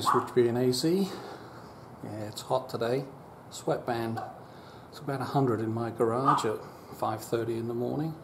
guys, Rich being AZ. Yeah, it's hot today. Sweatband. It's about 100 in my garage at 5:30 in the morning.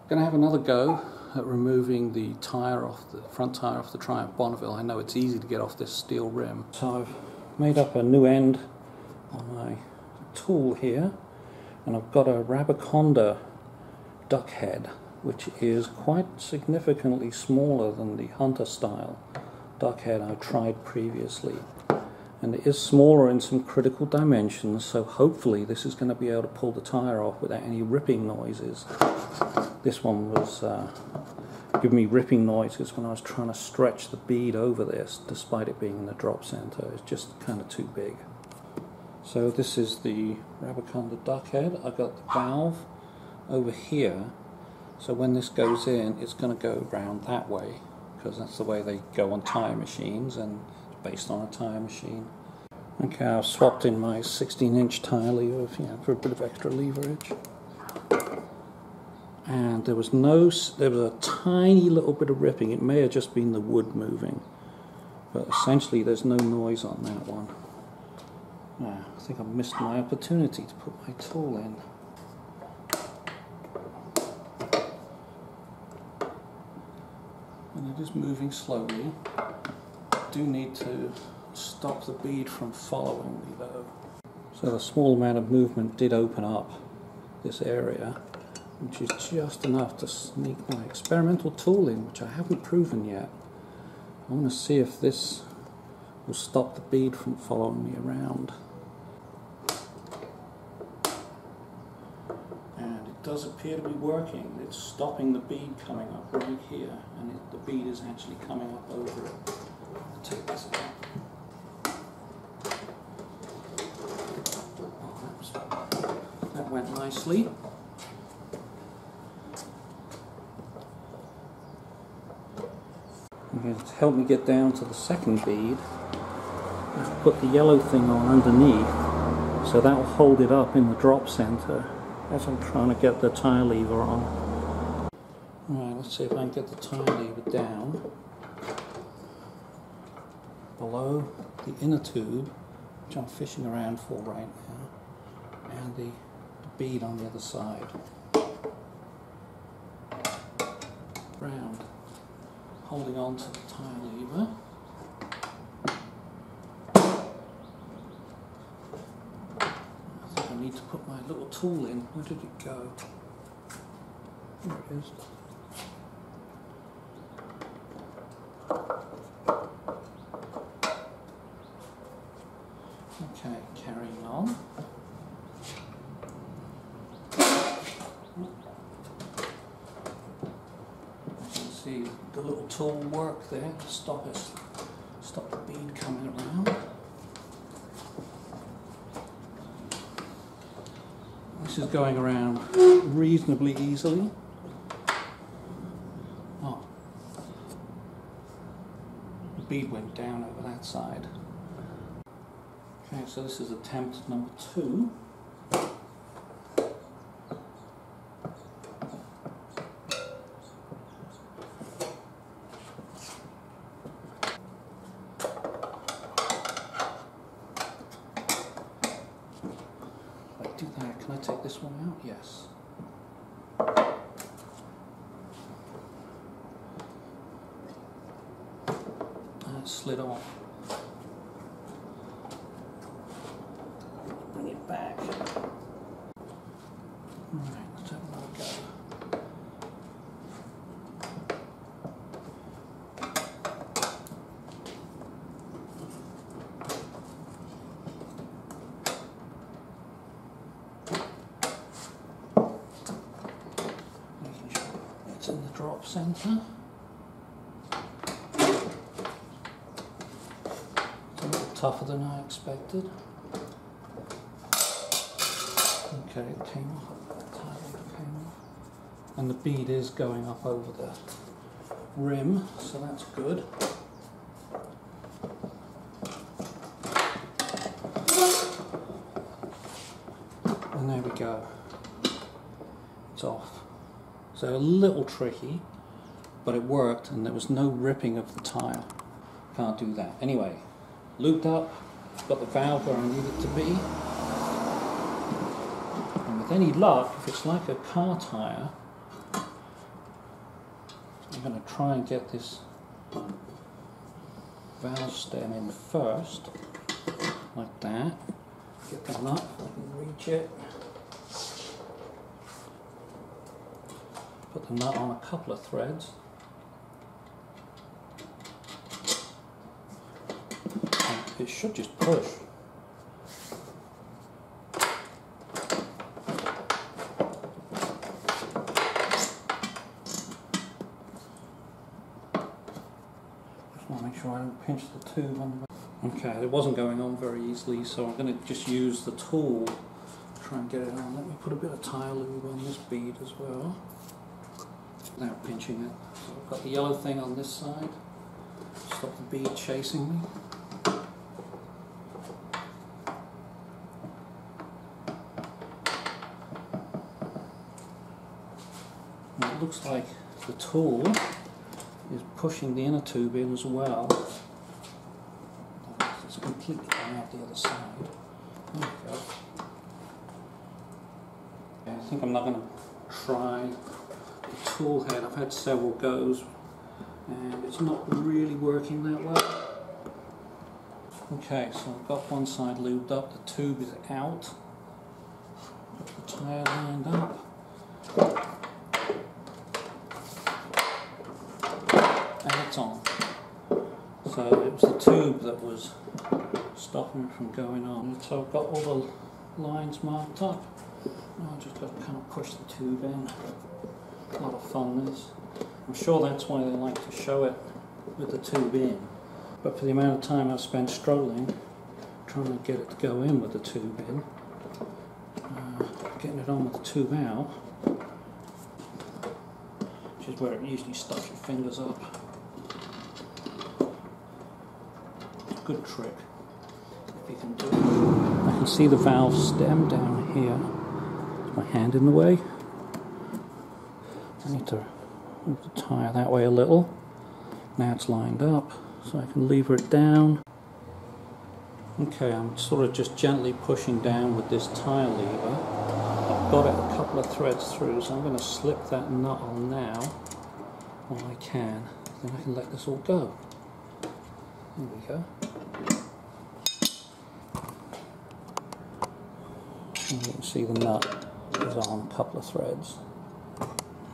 Gonna have another go at removing the tire off the front tire off the Triumph Bonneville. I know it's easy to get off this steel rim. So I've made up a new end on my tool here, and I've got a Rabaconda duck head, which is quite significantly smaller than the Hunter style duck head I've tried previously, and it is smaller in some critical dimensions, so hopefully this is going to be able to pull the tire off without any ripping noises. This one was giving me ripping noises when I was trying to stretch the bead over this, despite it being in the drop center. It's just kind of too big. So this is the Rabaconda duck head. I've got the valve over here, so when this goes in, it's going to go around that way, because that's the way they go on tire machines, and it's based on a tire machine. Okay, I've swapped in my 16-inch tire lever, for a bit of extra leverage. And there was a tiny little bit of ripping. It may have just been the wood moving, but essentially there's no noise on that one. I think I've missed my opportunity to put my tool in. And it is moving slowly. I do need to stop the bead from following me though. So the small amount of movement did open up this area, which is just enough to sneak my experimental tool in, which I haven't proven yet. I want to see if this will stop the bead from following me around. And it does appear to be working. It's stopping the bead coming up right here, and the bead is actually coming up over it. I'll take this out. That went nicely. To help me get down to the second bead, I've put the yellow thing on underneath, so that will hold it up in the drop center as I'm trying to get the tire lever on. Alright, let's see if I can get the tire lever down below the inner tube, which I'm fishing around for right now, and the bead on the other side. Round. Holding on to the tire lever. I think I need to put my little tool in. Where did it go? There it is. Okay, carrying on. See the little tool work there to stop the bead coming around. This is going around reasonably easily. Oh, the bead went down over that side. Okay, so this is attempt number 2. Can I take this one out? Yes. And it slid off. Bring it back. Alright, let's have another go. It's in the drop center. It's a little tougher than I expected. Okay, it came off. That tire came off. And the bead is going up over the rim, so that's good. And there we go. It's off. So a little tricky, but it worked, and there was no ripping of the tire. Can't do that. Anyway, looped up, got the valve where I need it to be. And with any luck, if it's like a car tire, I'm going to try and get this valve stem in first, like that. Get the nut, I can reach it. Put the nut on a couple of threads. And it should just push. Make sure I don't pinch the tube on the... Okay, it wasn't going on very easily, so I'm going to just use the tool to try and get it on. Let me put a bit of tire lube on this bead as well, without pinching it. So I've got the yellow thing on this side, stop the bead chasing me. And it looks like the tool is pushing the inner tube in as well. It's completely going out the other side. There we go. Okay, I think I'm not going to try the tool head. I've had several goes and it's not really working that well. Okay, so I've got one side lubed up, the tube is out. Got the tire lined up. And it's on. So it was the tube that was stopping it from going on. So I've got all the lines marked up. Now I've just got to kind of push the tube in. A lot of fun this. I'm sure that's why they like to show it with the tube in. But for the amount of time I've spent struggling trying to get it to go in with the tube in, getting it on with the tube out, which is where it usually stuffs your fingers up. Good trick if you can do it. I can see the valve stem down here. Is my hand in the way? I need to move the tire that way a little. Now it's lined up, so I can lever it down. Okay, I'm sort of just gently pushing down with this tire lever. I've got it a couple of threads through, so I'm going to slip that nut on now while I can. Then I can let this all go. There we go. And you can see the nut is on a couple of threads.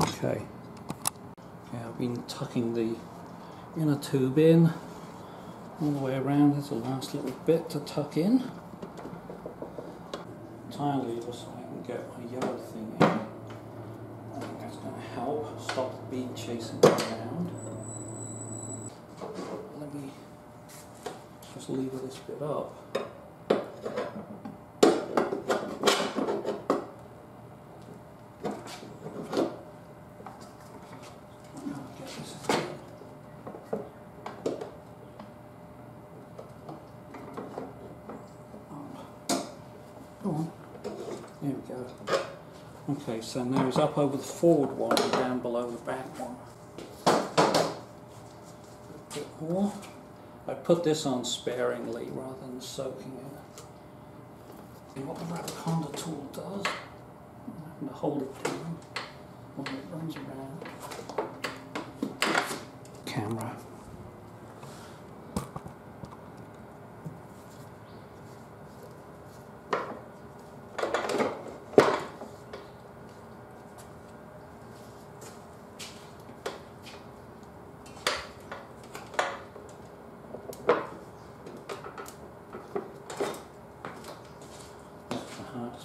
Okay. Yeah, I've been tucking the inner tube in all the way around. There's the last little bit to tuck in. Tire lever so I can get my yellow thing in. I think that's going to help stop the bead chasing me around. Let me just lever this bit up. Go on. There we go. Okay, so now he's up over the forward one and down below the back one. A bit more. I put this on sparingly rather than soaking it. And what the Rabaconda tool does, I'm going to hold it down when it runs around. Camera.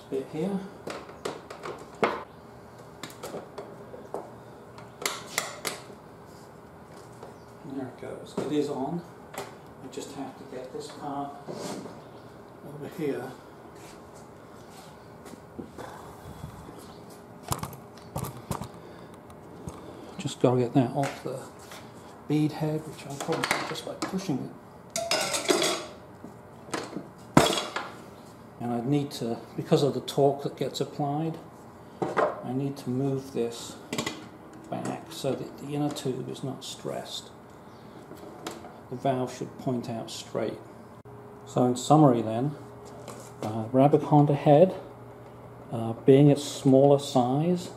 Bit here. And there it goes. It is on. I just have to get this part over here. Just got to get that off the bead head, which I'll probably do just by pushing it. And I need to, because of the torque that gets applied, I need to move this back so that the inner tube is not stressed. the valve should point out straight. So in summary then, Rabaconda head, being its smaller size,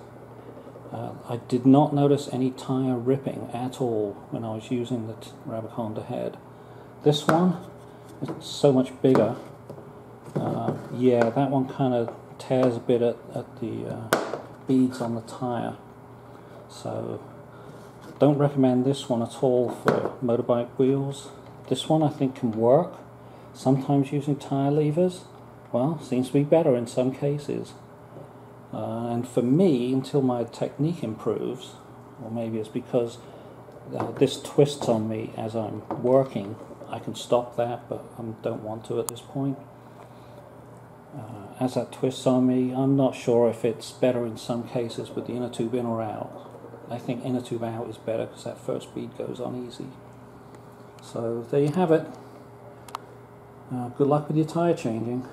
I did not notice any tire ripping at all when I was using the Rabaconda head. This one is so much bigger. Yeah, that one kind of tears a bit at the beads on the tire. So don't recommend this one at all for motorbike wheels. This one I think can work. Sometimes using tire levers, well, seems to be better in some cases. And for me, until my technique improves, or maybe it's because this twists on me as I'm working, I can stop that, but I don't want to at this point. As that twists on me, I'm not sure if it's better in some cases with the inner tube in or out. I think inner tube out is better because that first bead goes on easy. So there you have it. Good luck with your tire changing.